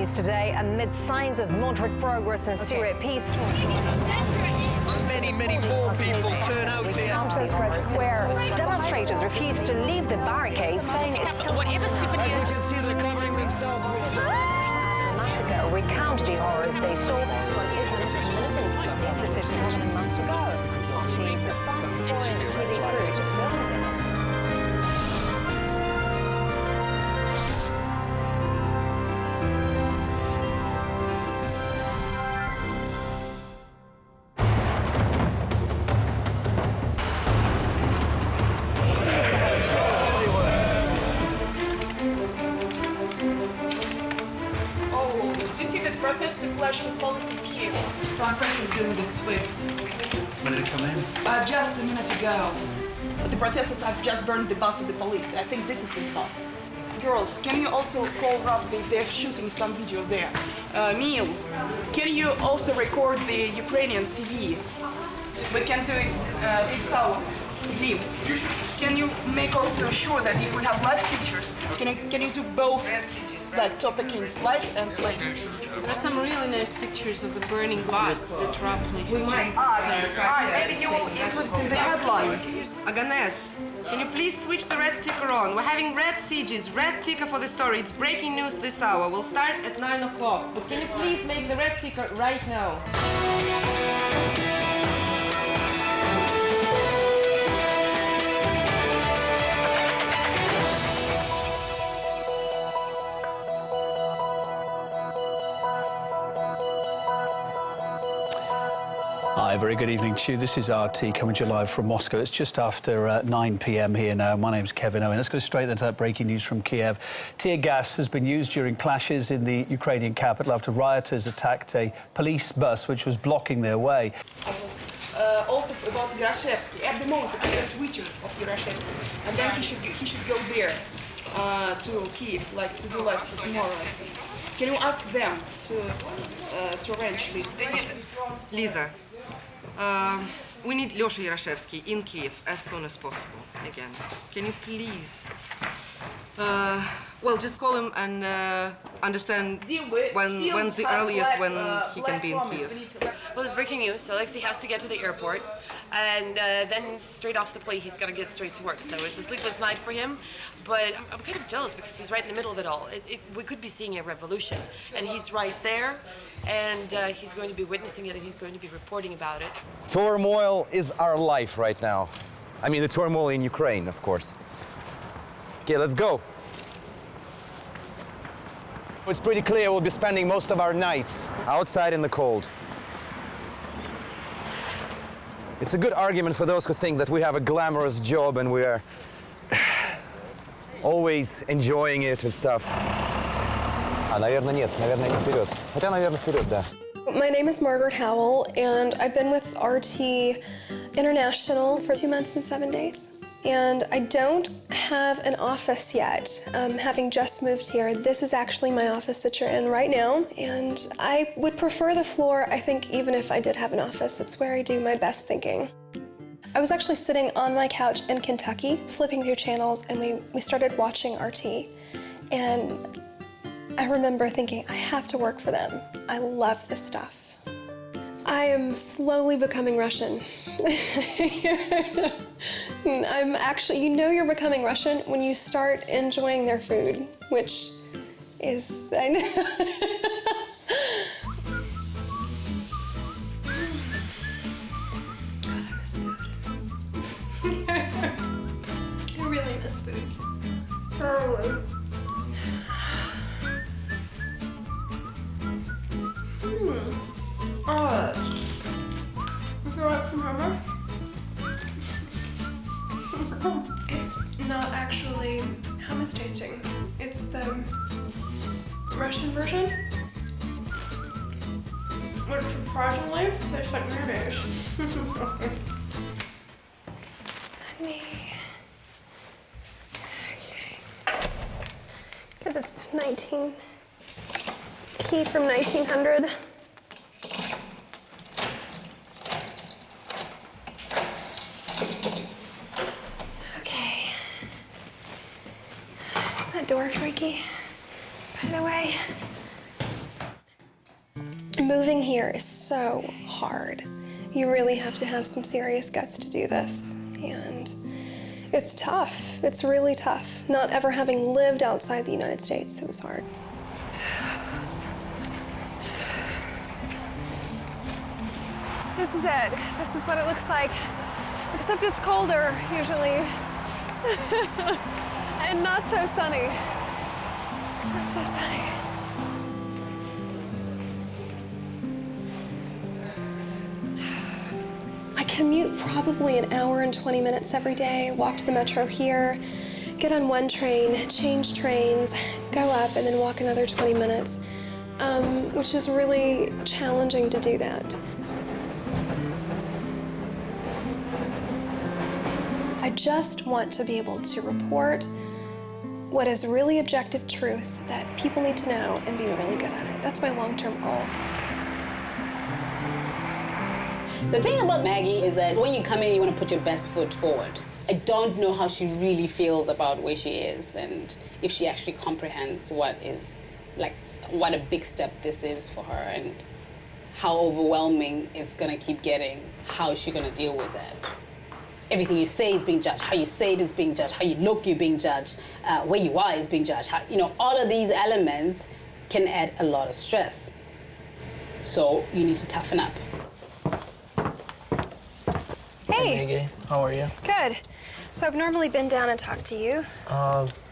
news today amid signs of moderate progress in Syria peace talks. Many more people turn out here. Red Square. Demonstrators refuse to leave the barricade, saying it's still... Whatever souvenirs. You can see they're covering themselves with... massacre recount the horrors they saw. Militants seized the city more than a month ago. She's the first foreign TV crew to film it. Clash with police in Kiev. Translation is doing these tweets. When did it come in? Just a minute ago. The protesters have just burned the bus of the police. I think this is the bus. Girls, can you also call Rob if they're shooting some video there? Neil, can you also record the Ukrainian TV? We can do it this hour. Dim, can you make also sure that if we have live pictures, can you do both? Like topicings live and play. There are some really nice pictures of the burning bus that roughly has just maybe you will interest in the headline. Aganes, can you please switch the red ticker on? We're having red sieges, red ticker for the story. It's breaking news this hour. We'll start at 9 o'clock. But can you please make the red ticker right now? Hi, very good evening to you. This is RT coming to you live from Moscow. It's just after 9 p.m. here now. My name's Kevin Owen. Let's go straight into that breaking news from Kiev. Tear gas has been used during clashes in the Ukrainian capital after rioters attacked a police bus which was blocking their way. Also about Yaroshevsky. At the moment, we have a Twitter of Yaroshevsky, and then he should go there to Kiev, like to do lives for tomorrow. I think. Can you ask them to arrange this? Lisa. We need Alexey Yaroshevsky in Kiev as soon as possible, again. Can you please, well, just call him and understand when's the earliest when he can be in Kiev. Well, it's breaking news, so Alexey has to get to the airport, and then straight off the plane, he's got to get straight to work. So it's a sleepless night for him, but I'm kind of jealous because he's right in the middle of it all. We could be seeing a revolution, and he's right there, and he's going to be witnessing it, and he's going to be reporting about it. Turmoil is our life right now. I mean, the turmoil in Ukraine, of course. Okay, let's go. It's pretty clear we'll be spending most of our nights outside in the cold. It's a good argument for those who think that we have a glamorous job and we're always enjoying it and stuff. Наверное, нет. Наверное, не вперед. Хотя, наверное, вперед, да. My name is Maggie Howell, and I've been with RT International for 2 months and 7 days. And I don't have an office yet. Having just moved here, this is actually my office that you're in right now. And I would prefer the floor, I think, even if I did have an office. It's where I do my best thinking. I was actually sitting on my couch in Kentucky, flipping through channels, and we started watching RT. And I remember thinking, I have to work for them. I love this stuff. I am slowly becoming Russian. I'm actually, you know you're becoming Russian when you start enjoying their food, which is, I know. God, I miss food. I really miss food. Oh. Oh, you feel like some hummus? It's not actually hummus tasting. It's the Russian version, which surprisingly tastes like mayonnaise. Let me... Okay. Get this key from 1900. Door freaky, by the way. moving here is so hard. You really have to have some serious guts to do this. And it's tough. It's really tough. Not ever having lived outside the United States, it was hard. This is it. This is what it looks like. Except it's colder, usually. And not so sunny. Not so sunny. I commute probably an hour and 20 minutes every day, walk to the metro here, get on one train, change trains, go up, and then walk another 20 minutes, which is really challenging to do that. I just want to be able to report what is really objective truth that people need to know and be really good at it. That's my long-term goal. The thing about Maggie is that when you come in, you want to put your best foot forward. I don't know how she really feels about where she is and if she actually comprehends what a big step this is for her and how overwhelming it's going to keep getting. How is she going to deal with that? Everything you say is being judged. How you say it is being judged. How you look, you're being judged. Where you are is being judged. All of these elements can add a lot of stress. So you need to toughen up. Hey. Hi, Maggie. How are you? Good. So I've normally been down and talked to you.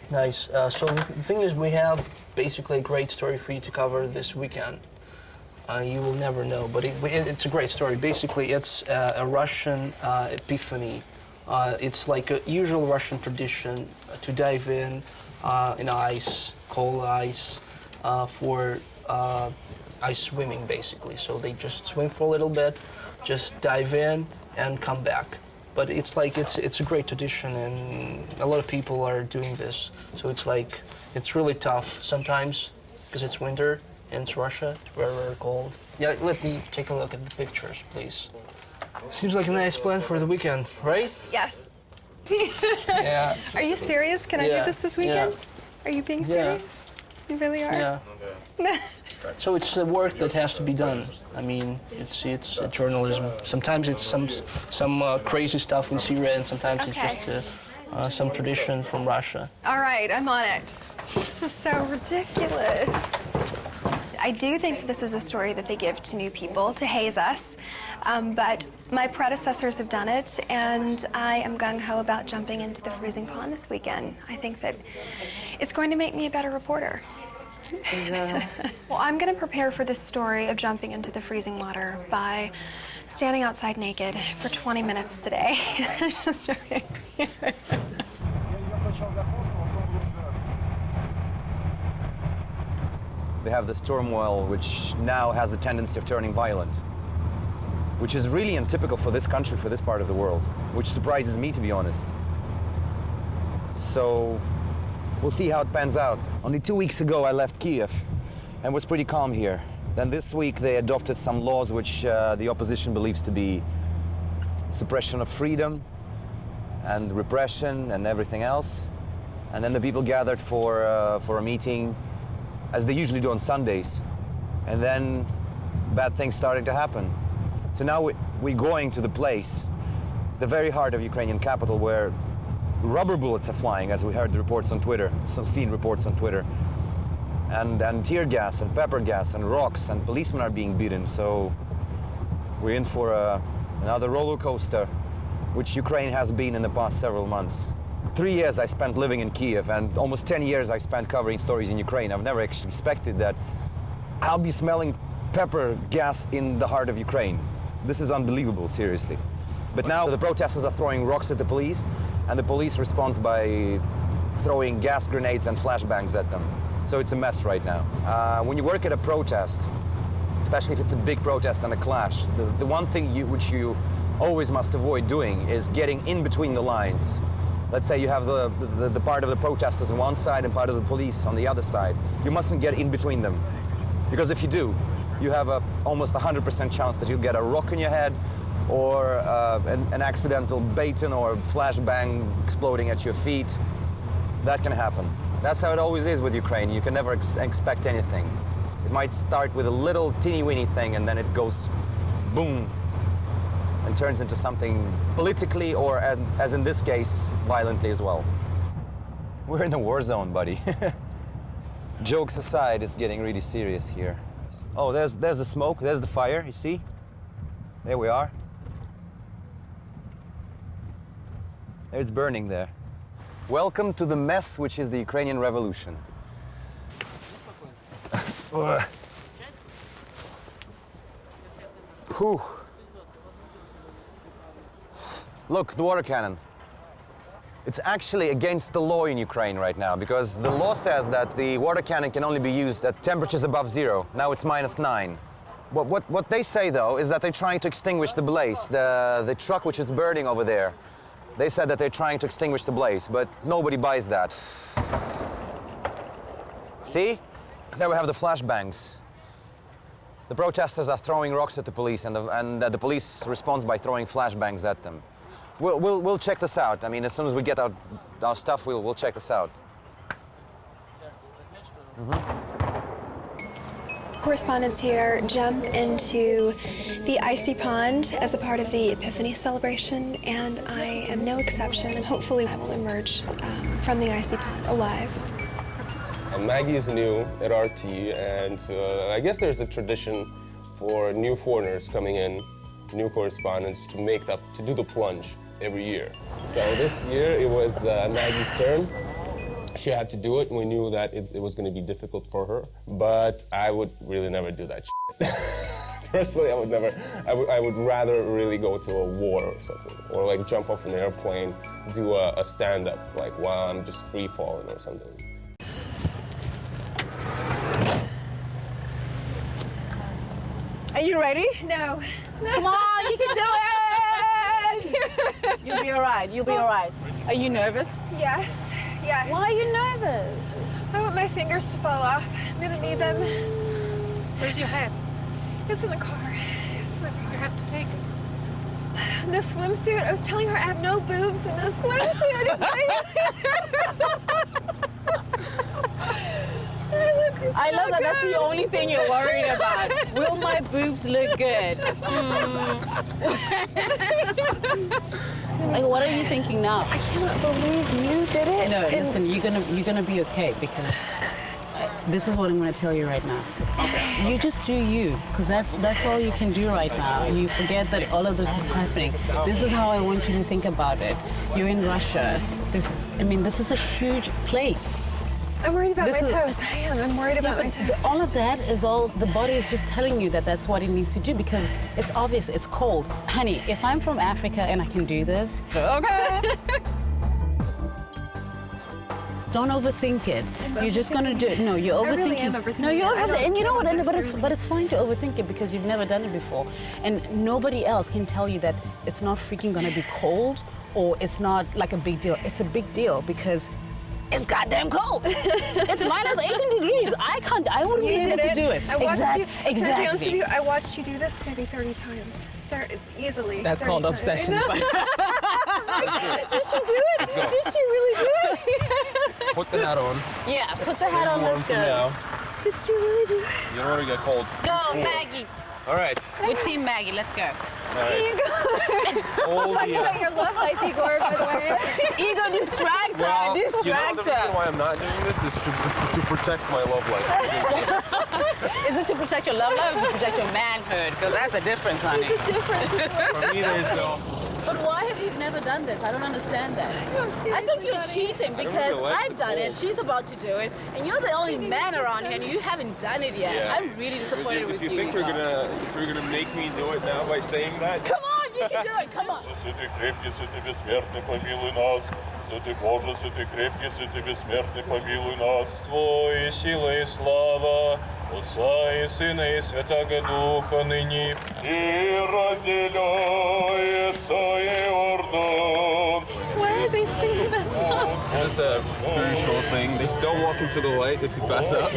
Nice. So the thing is, we have basically a great story for you to cover this weekend. You will never know, but it's a great story. Basically, it's a Russian epiphany. It's like a usual Russian tradition to dive in ice, cold ice, for ice swimming, basically. So they just swim for a little bit, just dive in and come back. But it's a great tradition, and a lot of people are doing this. So it's really tough sometimes because it's winter. And it's Russia, it's very, very cold. Yeah, let me take a look at the pictures, please. Seems like a nice plan for the weekend, right? Yes. Yeah. Are you serious? Can I do this weekend? Yeah. Are you being serious? You really are? Yeah. So it's the work that has to be done. I mean, it's journalism. Sometimes it's some crazy stuff in Syria, and sometimes it's just some tradition from Russia. All right, I'm on it. This is so ridiculous. I do think this is a story that they give to new people to haze us, but my predecessors have done it, and I am gung-ho about jumping into the freezing pond this weekend. I think that it's going to make me a better reporter. Well, I'm going to prepare for this story of jumping into the freezing water by standing outside naked for 20 minutes today. Just joking. They have this turmoil which now has a tendency of turning violent, which is really untypical for this country, for this part of the world, which surprises me, to be honest. So we'll see how it pans out. Only 2 weeks ago I left Kiev and was pretty calm here. Then this week they adopted some laws which the opposition believes to be suppression of freedom and repression and everything else. And then the people gathered for a meeting, as they usually do on Sundays. And then bad things started to happen. So now we're going to the place, the very heart of Ukrainian capital, where rubber bullets are flying, as we heard the reports on Twitter, some seen reports on Twitter. And tear gas and pepper gas and rocks, and policemen are being beaten. So we're in for another roller coaster, which Ukraine has been in the past several months. 3 years I spent living in Kiev, and almost 10 years I spent covering stories in Ukraine. I've never actually expected that I'll be smelling pepper gas in the heart of Ukraine. This is unbelievable, seriously. But now the protesters are throwing rocks at the police, and the police responds by throwing gas grenades and flashbangs at them. So it's a mess right now. When you work at a protest, especially if it's a big protest and a clash, the one thing which you always must avoid doing is getting in between the lines. Let's say you have the part of the protesters on one side and part of the police on the other side. You mustn't get in between them. Because if you do, you have almost 100% chance that you'll get a rock in your head, or an accidental baton or flashbang exploding at your feet. That can happen. That's how it always is with Ukraine. You can never expect anything. It might start with a little teeny-weeny thing and then it goes boom and turns into something politically or, as in this case, violently as well. We're in the war zone, buddy. Jokes aside, it's getting really serious here. Oh, there's the smoke, there's the fire, you see? There we are. It's burning there. Welcome to the mess which is the Ukrainian Revolution. Whew. Look, the water cannon. It's actually against the law in Ukraine right now because the law says that the water cannon can only be used at temperatures above 0. Now it's -9. What they say though is that they're trying to extinguish the blaze. The truck which is burning over there, they said that they're trying to extinguish the blaze, but nobody buys that. See? There we have the flashbangs. The protesters are throwing rocks at the police, and the police responds by throwing flashbangs at them. We'll check this out. I mean, as soon as we get our stuff, we'll check this out. Correspondents here jump into the icy pond as a part of the Epiphany celebration, and I am no exception. And hopefully I will emerge from the icy pond alive. Maggie is new at RT, and I guess there's a tradition for new foreigners coming in, new correspondents, to do the plunge every year. So this year it was Maggie's turn. She had to do it, and we knew that it was going to be difficult for her, but I would really never do that shit. Personally, I would rather really go to a war or something, or like jump off an airplane, do a stand-up, like while I'm just free-falling or something. Are you ready? No. Come on, you can do it! You'll be all right, you'll be all right. Are you nervous? Yes. Yes. Why are you nervous? I want my fingers to fall off. I'm gonna need them. Where's your hat? It's in the car. It's in the car. You have to take it. This swimsuit, I was telling her I have no boobs in this swimsuit. I love that that's the only thing you're worried about. Will my boobs look good? Like, what are you thinking now? I cannot believe you did it. No, listen, you're gonna be okay because this is what I'm gonna tell you right now. You just do you, because that's all you can do right now. You forget that all of this is happening. This is how I want you to think about it. You're in Russia. This is a huge place. I'm worried about my toes. I am. I'm worried about my toes. All of that is all, the body is just telling you that that's what it needs to do because it's obvious, it's cold. Honey, if I'm from Africa and I can do this, okay. Don't overthink it. You're just gonna do it. No, you're overthinking. I really am overthinking. No, you're overthinking. And you know what? But But it's fine to overthink it because you've never done it before, and nobody else can tell you that it's not freaking gonna be cold or it's not like a big deal. It's a big deal because it's goddamn cold. It's -18 degrees. I wouldn't be able to do it. I watched you. Exactly. Can I be honest with you? I watched you do this maybe 30 times. Easily. That's 30 called times. obsession. Did she do it? Did she really do it? Put the hat on. Yeah, put the hat on. Let's go. Did she really do it? You don't want to get cold. Go, Maggie. All right. We're Team Maggie. Let's go. All right. Igor. Talking about your love life, Igor, by the way. Igor, distract her. Well, Distract you know, the reason why I'm not doing this is to protect my love life. Is it to protect your love life or to protect your manhood? Because that's a difference, honey. There's a difference. For me, there's no. But why have you never done this? I don't understand that. I think you're cheating because I've done it, she's about to do it, and you're the only man around here and you haven't done it yet. Yeah. I'm really disappointed with you. If you think you're gonna make me do it now by saying that? Come on, you can do it, come on. Святый Боже, святый крепкий, святый бессмертный, помилуй нас. Твоей сила и слава, Отца и Сына и Святаго Духа ныне и разделяется Иордан. Why are they singing that song? It's a spiritual thing. Just don't walk into the light if you pass out.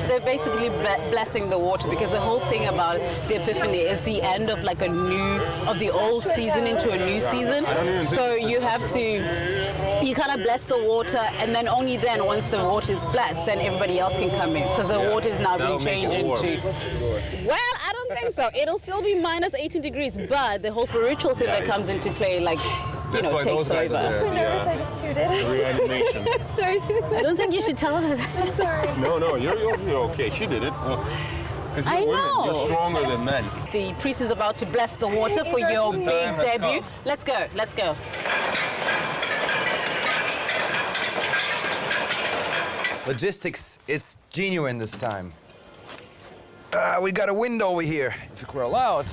They're basically blessing the water because the whole thing about the Epiphany is the end of like of the old season into a new season. So you have to You kind of bless the water, and then only then, once the water is blessed, then everybody else can come in, because the water is now being changed into... Well, I don't think so. It'll still be minus 18 degrees, but the whole spiritual thing that comes into play, like, you know, takes over. I'm so nervous, I just tooted. Reanimation. Sorry. I don't think you should tell her that. I'm sorry. No, you're okay. She did it. Because I women, know. you're stronger than men. The priest is about to bless the water for your big debut. Let's go, let's go. Logistics, it's genuine this time. We got a window over here, if you crawl out.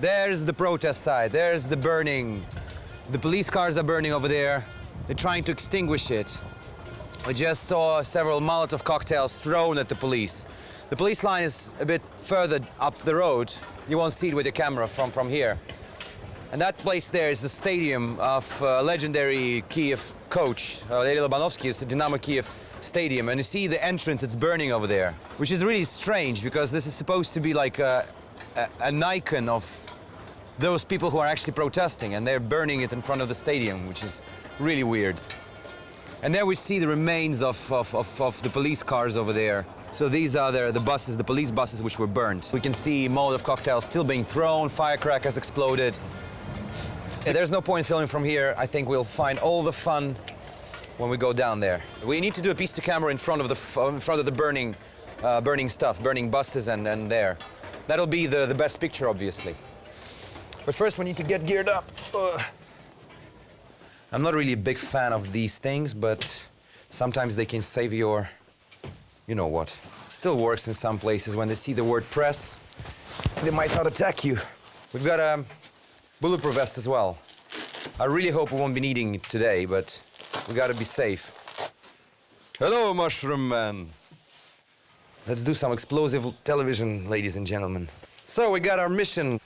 There's the protest side, there's the burning. The police cars are burning over there. They're trying to extinguish it. We just saw several Molotov cocktails thrown at the police. The police line is a bit further up the road. You won't see it with your camera from here. And that place there is the stadium of legendary Kiev coach, Alexey Yaroshevsky. It's the Dynamo Kiev stadium. And you see the entrance, it's burning over there, which is really strange because this is supposed to be like an icon of those people who are actually protesting, and they're burning it in front of the stadium, which is really weird. And there we see the remains of the police cars over there. So these are the buses, the police buses, which were burned. We can see Molotov cocktails still being thrown, firecrackers exploded. Yeah, there's no point filming from here. I think we'll find all the fun when we go down there. We need to do a piece to camera in front of the burning stuff, burning buses and there. That'll be the best picture, obviously. But first we need to get geared up. I'm not really a big fan of these things, but sometimes they can save your, you know what. It still works in some places. When they see the word press, they might not attack you. We've got a bulletproof vest as well. I really hope we won't be needing it today, but we gotta be safe. Hello, Mushroom Man. Let's do some explosive television, ladies and gentlemen. So we got our mission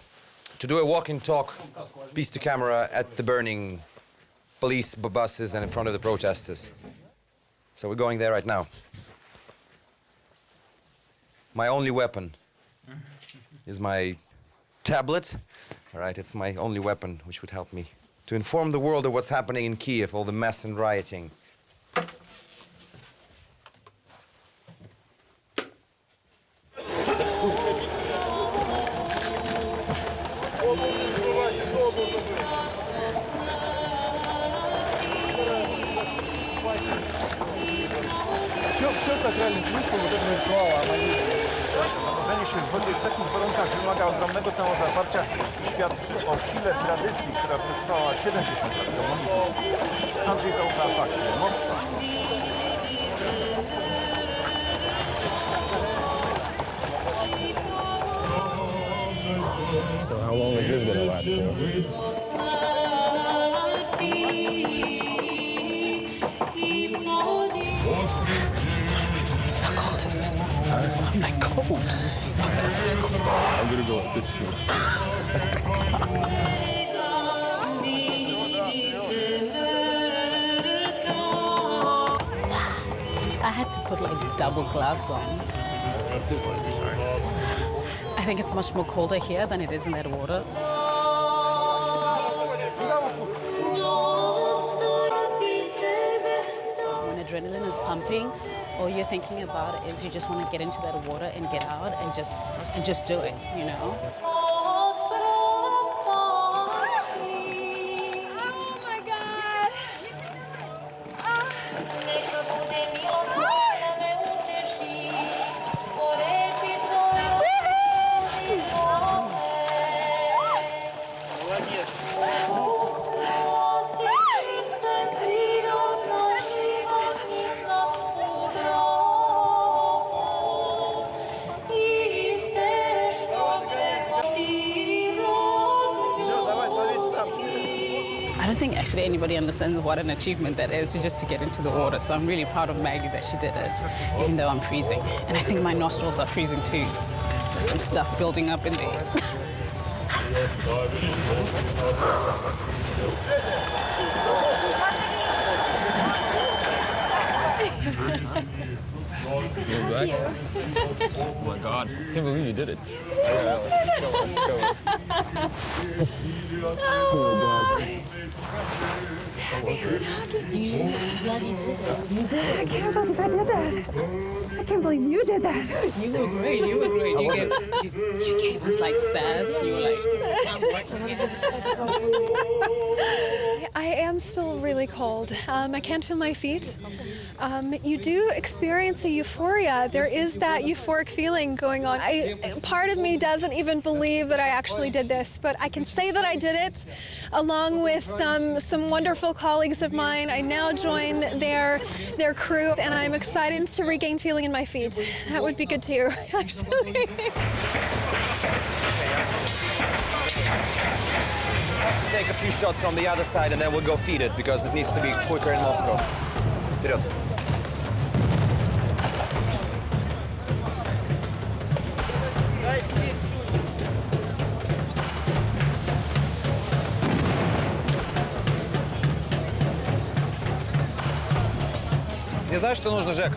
to do a walk and talk piece to camera at the burning police buses and in front of the protesters. So we're going there right now. My only weapon is my tablet. All right, it's my only weapon, which would help me to inform the world of what's happening in Kiev, all the mess and rioting. Zanurzenie się w wodzie w takich warunkach wymaga ogromnego samozaparcia i świadczy o sile tradycji, która przetrwała 70 lat komunizmu. Andrzej zaufał fakty. Moskwa. So how long is this gonna last for? How cold is this? I'm like cold. I'm gonna go with 15. I had to put like double gloves on. I think it's much more colder here than it is in that water. When adrenaline is pumping, all you're thinking about is you just want to get into that water and get out and just do it, you know? Oh my God! I don't think actually anybody understands what an achievement that is just to get into the water. So I'm really proud of Maggie that she did it, even though I'm freezing. And I think my nostrils are freezing too. There's some stuff building up in there. You're back? Oh my God. I can't believe you did it. I can't believe you did that. You were great. You were great. You gave us like sass. You were like, I'm working it. I am still really cold. I can't feel my feet. You do experience a euphoria. There is that euphoric feeling going on. Part of me doesn't even believe that I actually did this, but I can say that I did it along with some wonderful colleagues of mine. I now join their crew, and I'm excited to regain feeling in my feet. That would be good too, actually. Take a few shots from the other side and then we'll go feed it because it needs to be quicker in Moscow. Вперед. Не знаешь, что нужно, Жек?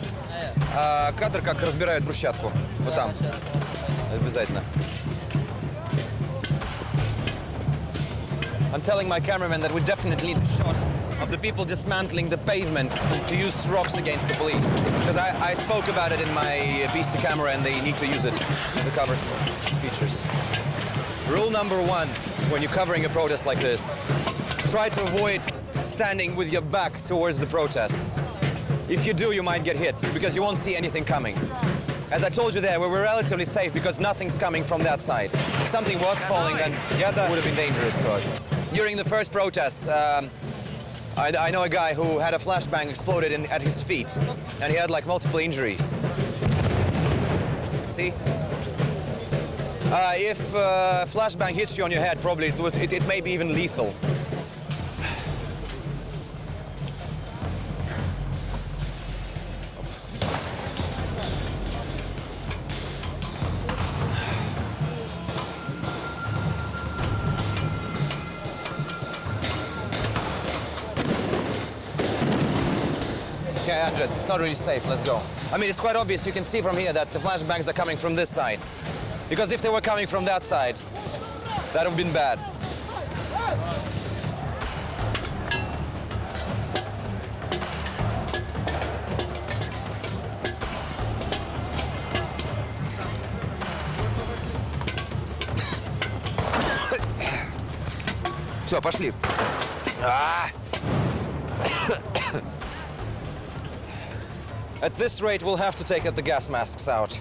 Кадр, как разбирают брусчатку. Вот там. Обязательно. I'm telling my cameraman that we definitely need a shot of the people dismantling the pavement to use rocks against the police. Because I spoke about it in my piece to camera and they need to use it as a cover features. Rule number one, when you're covering a protest like this, try to avoid standing with your back towards the protest. If you do, you might get hit because you won't see anything coming. As I told you there, we were relatively safe because nothing's coming from that side. If something was falling, then yeah, that would have been dangerous to us. During the first protests, I know a guy who had a flashbang exploded at his feet, and he had like multiple injuries. See? If flashbang hits you on your head, probably it may be even lethal. Okay, address. It's not really safe. Let's go. I mean, it's quite obvious. You can see from here that the flashbangs are coming from this side. Because if they were coming from that side, that would have been bad. Все, пошли. At this rate, we'll have to take the gas masks out.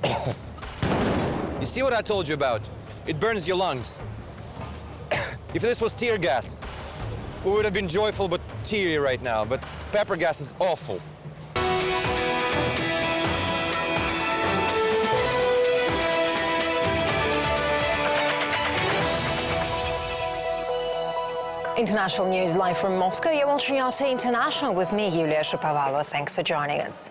You see what I told you about? It burns your lungs. If this was tear gas, we would have been joyful but teary right now, but pepper gas is awful. International news live from Moscow. You're watching RT International with me, Yulia Shapovalova. Thanks for joining us.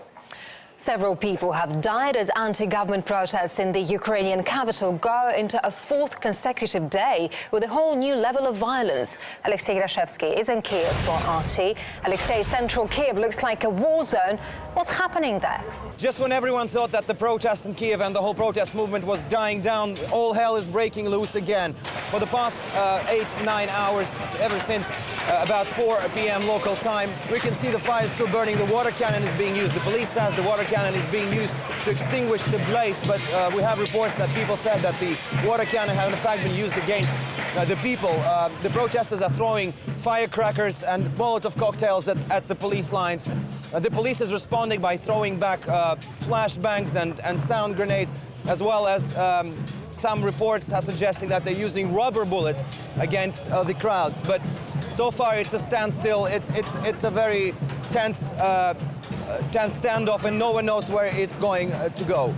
Several people have died as anti-government protests in the Ukrainian capital go into a fourth consecutive day with a whole new level of violence. Alexey Yaroshevsky is in Kiev for RT. Alexey, central Kiev looks like a war zone. What's happening there? Just when everyone thought that the protest in Kiev and the whole protest movement was dying down, all hell is breaking loose again. For the past 8-9 hours, ever since about 4 p.m. local time, we can see the fire is still burning. The water cannon is being used. The police says the water cannon is being used to extinguish the blaze, but we have reports that people said that the water cannon had in fact been used against the people. The protesters are throwing firecrackers and Molotov cocktails at the police lines. The police is responding by throwing back flashbangs and sound grenades, as well as some reports are suggesting that they're using rubber bullets against the crowd. But so far it's a standstill. It's a very tense standoff, and no one knows where it's going to go.